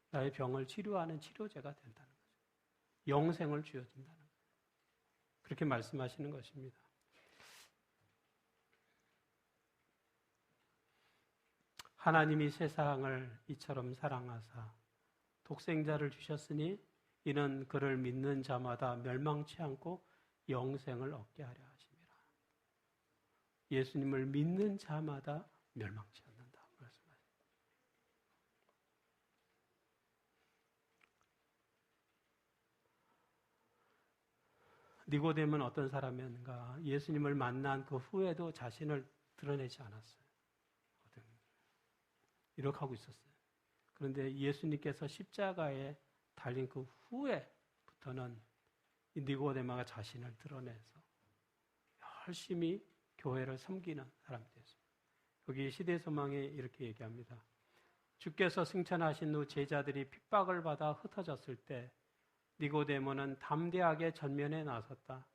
나의 병을 치료하는 치료제가 된다는 거죠. 영생을 주어진다는 거예요. 그렇게 말씀하시는 것입니다. 하나님이 세상을 이처럼 사랑하사 독생자를 주셨으니 이는 그를 믿는 자마다 멸망치 않고 영생을 얻게 하려 하심이라. 예수님을 믿는 자마다 멸망치 않는다. 말씀하십니다. 니고데모는 어떤 사람이었는가? 예수님을 만난 그 후에도 자신을 드러내지 않았어요. 이렇게 하고 있었어요. 그런데 예수님께서 십자가에 달린 그 후에부터는 니고데모가 자신을 드러내서 열심히 교회를 섬기는 사람이 됐습니다. 여기 시대소망에 이렇게 얘기합니다. 주께서 승천하신 후 제자들이 핍박을 받아 흩어졌을 때 니고데모는 담대하게 전면에 나섰다.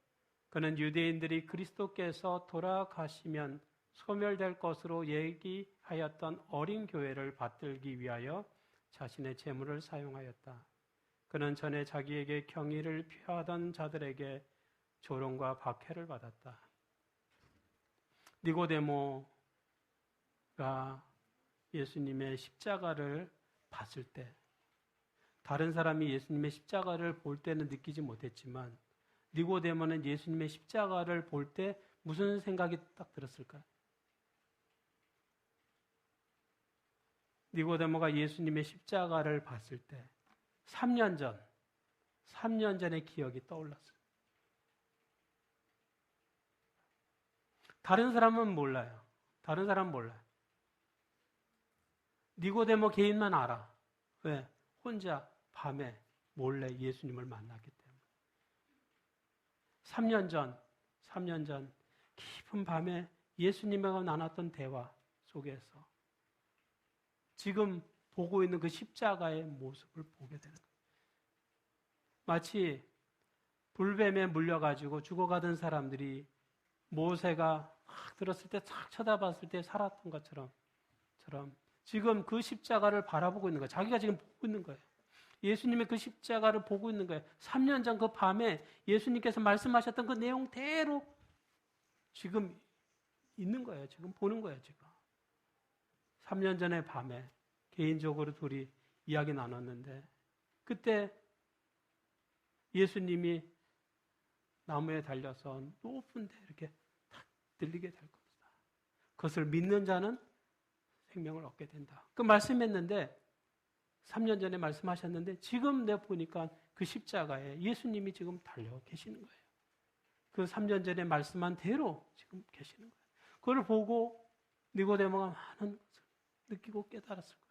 그는 유대인들이 그리스도께서 돌아가시면 소멸될 것으로 얘기하였던 어린 교회를 받들기 위하여 자신의 재물을 사용하였다. 그는 전에 자기에게 경의를 표하던 자들에게 조롱과 박해를 받았다. 니고데모가 예수님의 십자가를 봤을 때, 다른 사람이 예수님의 십자가를 볼 때는 느끼지 못했지만 니고데모는 예수님의 십자가를 볼 때 무슨 생각이 딱 들었을까요? 니고데모가 예수님의 십자가를 봤을 때 3년 전의 기억이 떠올랐어요. 다른 사람은 몰라요. 니고데모 개인만 알아. 왜? 혼자 밤에 몰래 예수님을 만났기 때문에. 3년 전 깊은 밤에 예수님과 나눴던 대화 속에서 지금 보고 있는 그 십자가의 모습을 보게 되는 거예요. 마치 불뱀에 물려가지고 죽어가던 사람들이 모세가 들었을 때 탁 쳐다봤을 때 살았던 것처럼 지금 그 십자가를 바라보고 있는 거예요. 자기가 지금 보고 있는 거예요. 예수님의 그 십자가를 보고 있는 거예요. 3년 전 그 밤에 예수님께서 말씀하셨던 그 내용대로 지금 있는 거예요. 지금 보는 거예요. 지금. 3년 전의 밤에 개인적으로 둘이 이야기 나눴는데 그때 예수님이 나무에 달려서 높은 데 이렇게 탁 들리게 될 것이다. 그것을 믿는 자는 생명을 얻게 된다. 그 말씀했는데 3년 전에 말씀하셨는데 지금 내가 보니까 그 십자가에 예수님이 지금 달려 계시는 거예요. 그 3년 전에 말씀한 대로 지금 계시는 거예요. 그걸 보고 니고데모가 많은 것을 느끼고 깨달았을 거예요.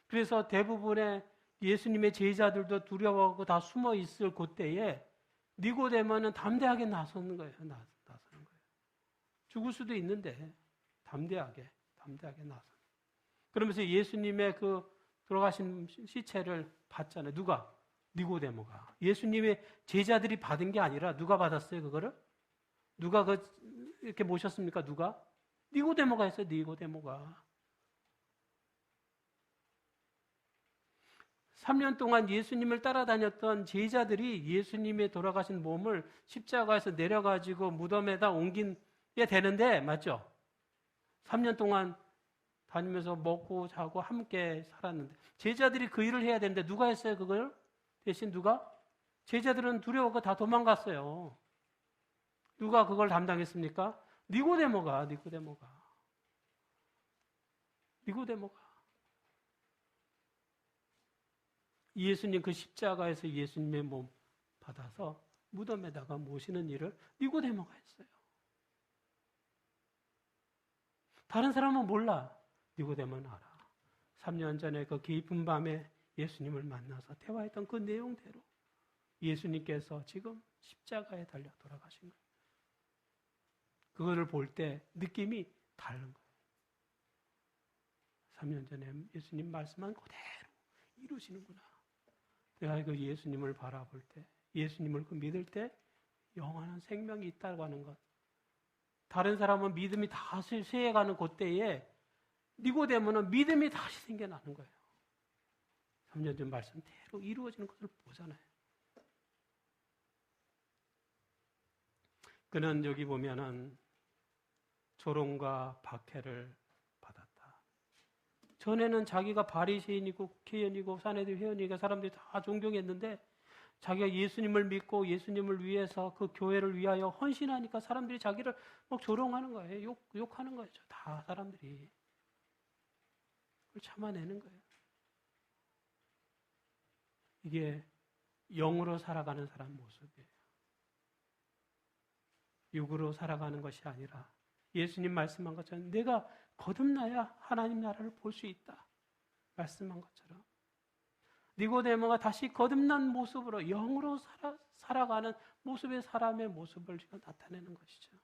그래서 대부분의 예수님의 제자들도 두려워하고 다 숨어 있을 그때에 니고데모는 담대하게 나서는 거예요. 나서는 거예요. 죽을 수도 있는데 담대하게 담대하게 나서. 그러면서 예수님의 그 돌아가신 시체를 받잖아요. 누가? 니고데모가. 예수님의 제자들이 받은 게 아니라 누가 받았어요, 그거를? 누가 이렇게 모셨습니까? 누가? 니고데모가 했어요, 니고데모가. 3년 동안 예수님을 따라다녔던 제자들이 예수님의 돌아가신 몸을 십자가에서 내려가지고 무덤에다 옮긴 게 되는데, 맞죠? 3년 동안 다니면서 먹고 자고 함께 살았는데, 제자들이 그 일을 해야 되는데, 누가 했어요, 그걸? 대신 누가? 제자들은 두려워서 다 도망갔어요. 누가 그걸 담당했습니까? 니고데모가. 예수님 그 십자가에서 예수님의 몸 받아서 무덤에다가 모시는 일을 니고데모가 했어요. 다른 사람은 몰라. 니고데모는 알아. 3년 전에 그 깊은 밤에 예수님을 만나서 대화했던 그 내용대로 예수님께서 지금 십자가에 달려 돌아가신 거예요. 그거를 볼 때 느낌이 다른 거예요. 3년 전에 예수님 말씀한 그대로 이루시는구나. 내가 그 예수님을 바라볼 때, 예수님을 그 믿을 때 영원한 생명이 있다고 하는 것. 다른 사람은 믿음이 다 쇠해가는 그때에 니고데모는 믿음이 다시 생겨나는 거예요. 3년 전 말씀대로 이루어지는 것을 보잖아요. 그는 여기 보면은 조롱과 박해를 받았다. 전에는 자기가 바리새인이고 국회의원이고 사내들 회원이고 사람들이 다 존경했는데 자기가 예수님을 믿고 예수님을 위해서 그 교회를 위하여 헌신하니까 사람들이 자기를 막 조롱하는 거예요. 욕하는 거예요. 다 사람들이. 그걸 참아내는 거예요. 이게 영으로 살아가는 사람 모습이에요. 육으로 살아가는 것이 아니라 예수님 말씀한 것처럼 내가 거듭나야 하나님 나라를 볼 수 있다. 말씀한 것처럼. 니고데모가 다시 거듭난 모습으로 영으로 살아가는 모습의 사람의 모습을 지금 나타내는 것이죠.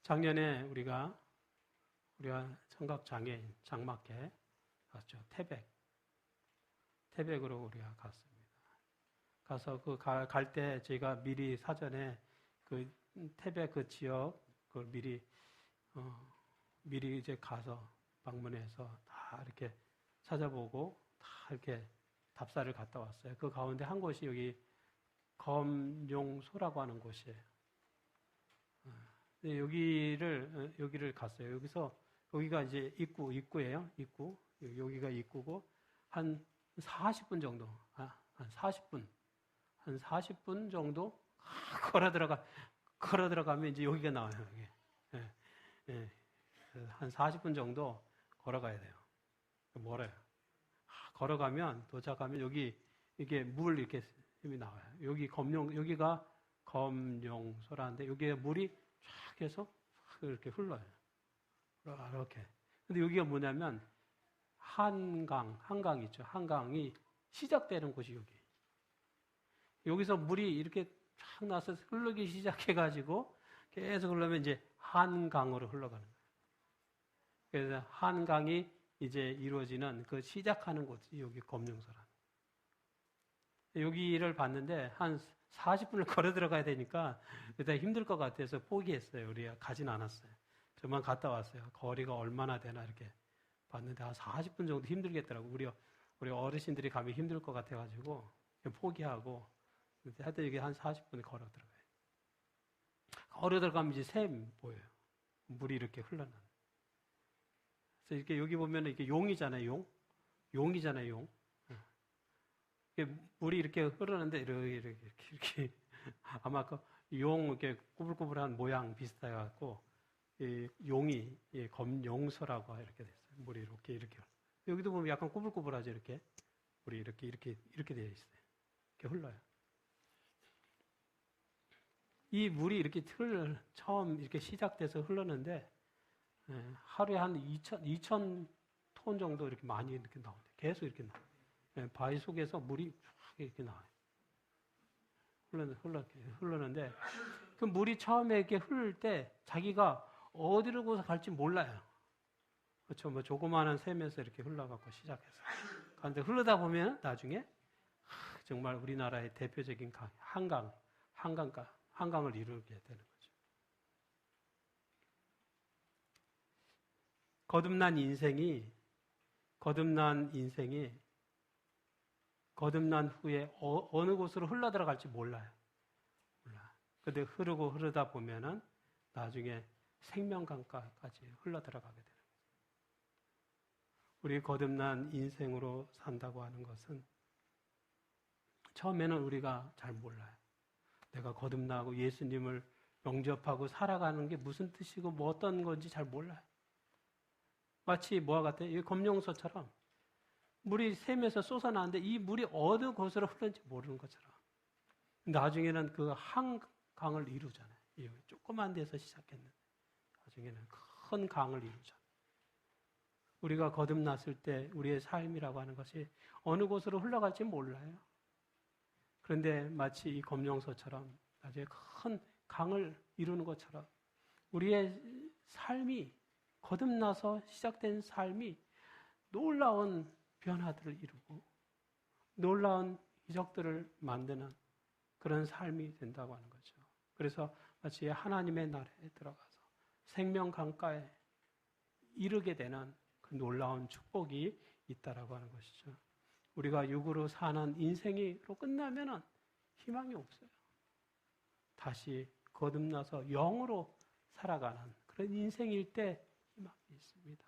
작년에 우리가 청각장애인 장막회 갔죠. 태백으로 우리가 갔습니다. 가서 갈 때 저희가 미리 사전에 그 태백 그 지역 그걸 미리 이제 가서 방문해서 다 이렇게 찾아보고 다 이렇게 답사를 갔다 왔어요. 그 가운데 한 곳이 여기 검용소라고 하는 곳이에요. 여기를 갔어요. 여기가 이제 입구예요. 여기가 입구고 한 40분 정도, 한 40분 정도 걸어 들어가면 이제 여기가 나와요. 한 40분 정도 걸어가야 돼요. 멀어요. 걸어가면 도착하면 이게 물 이렇게 나와요. 여기가 검용소라는데 여기에 물이 쫙 해서 이렇게 흘러요. 이렇게. 근데 여기가 뭐냐면 한강 있죠. 한강이 시작되는 곳이 여기서 물이 이렇게 쫙 나서 흐르기 시작해가지고 계속 흐르면 이제 한강으로 흘러가는 거예요. 그래서 한강이 이제 이루어지는 그 시작하는 곳이 여기 검용소라는. 여기를 봤는데 한 40분을 걸어 들어가야 되니까 일단 힘들 것 같아서 포기했어요. 우리가 가진 않았어요. 저만 갔다 왔어요. 거리가 얼마나 되나 이렇게 봤는데 한 40분 정도 힘들겠더라고. 우리 어르신들이 가면 힘들 것 같아가지고 포기하고 하여튼 여기 한 40분 걸어 들어가요. 걸어 들어가면 이제 샘 보여요. 물이 이렇게 흘러나는. 그래서 이렇게 여기 보면 이게 용이잖아요. 용이잖아요. 물이 이렇게 흐르는데 이렇게 아마 그 용 이렇게 꾸불꾸불한 모양 비슷해갖고 이 용이 검용소라고 이렇게 됐어요. 물이 이렇게 여기도 보면 약간 꾸불꾸불하죠. 이렇게 물이 이렇게 되어 있어요. 이렇게 흘러요. 이 물이 이렇게 처음 이렇게 시작돼서 흐르는데 하루에 한 2,000톤 정도 이렇게 많이 이렇게 나오는데 계속 이렇게 나와요. 바위 속에서 물이 쫙 이렇게 나와요. 흐르는데 그 물이 처음에 이렇게 흐를 때 자기가 어디로 갈지 몰라요. 그렇죠. 뭐 조그마한 샘에서 이렇게 흘러가고 시작해서. 그런데 흐르다 보면 나중에 정말 우리나라의 대표적인 한강을 이루게 되는 거죠. 거듭난 인생이 거듭난 후에 어느 곳으로 흘러 들어갈지 몰라요. 근데 흐르다 보면은 나중에 생명강가까지 흘러 들어가게 되는 거죠. 우리 거듭난 인생으로 산다고 하는 것은 처음에는 우리가 잘 몰라요. 내가 거듭나고 예수님을 영접하고 살아가는 게 무슨 뜻이고 뭐 어떤 건지 잘 몰라요. 마치 뭐와 같아요? 이 검룡소처럼 물이 샘에서 쏟아나는데 이 물이 어느 곳으로 흐르는지 모르는 것처럼 나중에는 그 한강을 이루잖아요. 조그만 데서 시작했는데 나중에는 큰 강을 이루잖아요. 우리가 거듭났을 때 우리의 삶이라고 하는 것이 어느 곳으로 흘러갈지 몰라요. 그런데 마치 이 검룡소처럼 나중에 큰 강을 이루는 것처럼 우리의 삶이 거듭나서 시작된 삶이 놀라운 변화들을 이루고 놀라운 이적들을 만드는 그런 삶이 된다고 하는 거죠. 그래서 마치 하나님의 나라에 들어가서 생명 강가에 이르게 되는 그 놀라운 축복이 있다라고 하는 것이죠. 우리가 육으로 사는 인생으로 끝나면은 희망이 없어요. 다시 거듭나서 영으로 살아가는 그런 인생일 때 희망이 있습니다.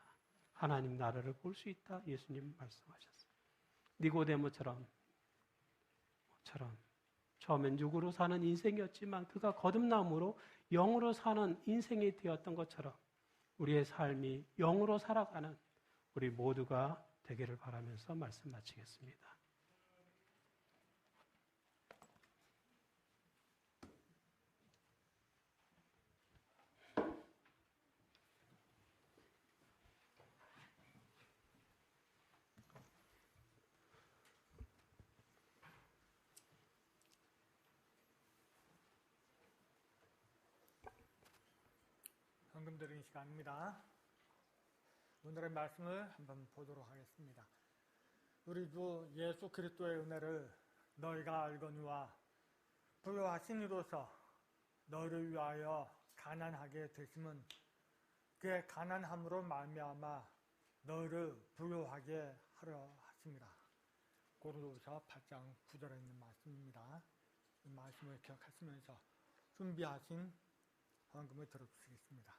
하나님 나라를 볼 수 있다. 예수님 말씀하셨어요. 니고데모처럼 처음엔 육으로 사는 인생이었지만 그가 거듭남으로 영으로 사는 인생이 되었던 것처럼 우리의 삶이 영으로 살아가는 우리 모두가 되기를 바라면서 말씀 마치겠습니다. 헌금 드리는 시간입니다. 오늘의 말씀을 한번 보도록 하겠습니다. 우리 주 예수 그리스도의 은혜를 너희가 알거니와 부요하신 이로서 너희를 위하여 가난하게 되심은 그의 가난함으로 말미암아 너희를 부요하게 하려 하십니다. 고린도후서 8장 9절에 있는 말씀입니다. 이 말씀을 기억하시면서 준비하신 헌금을 들어주시겠습니다.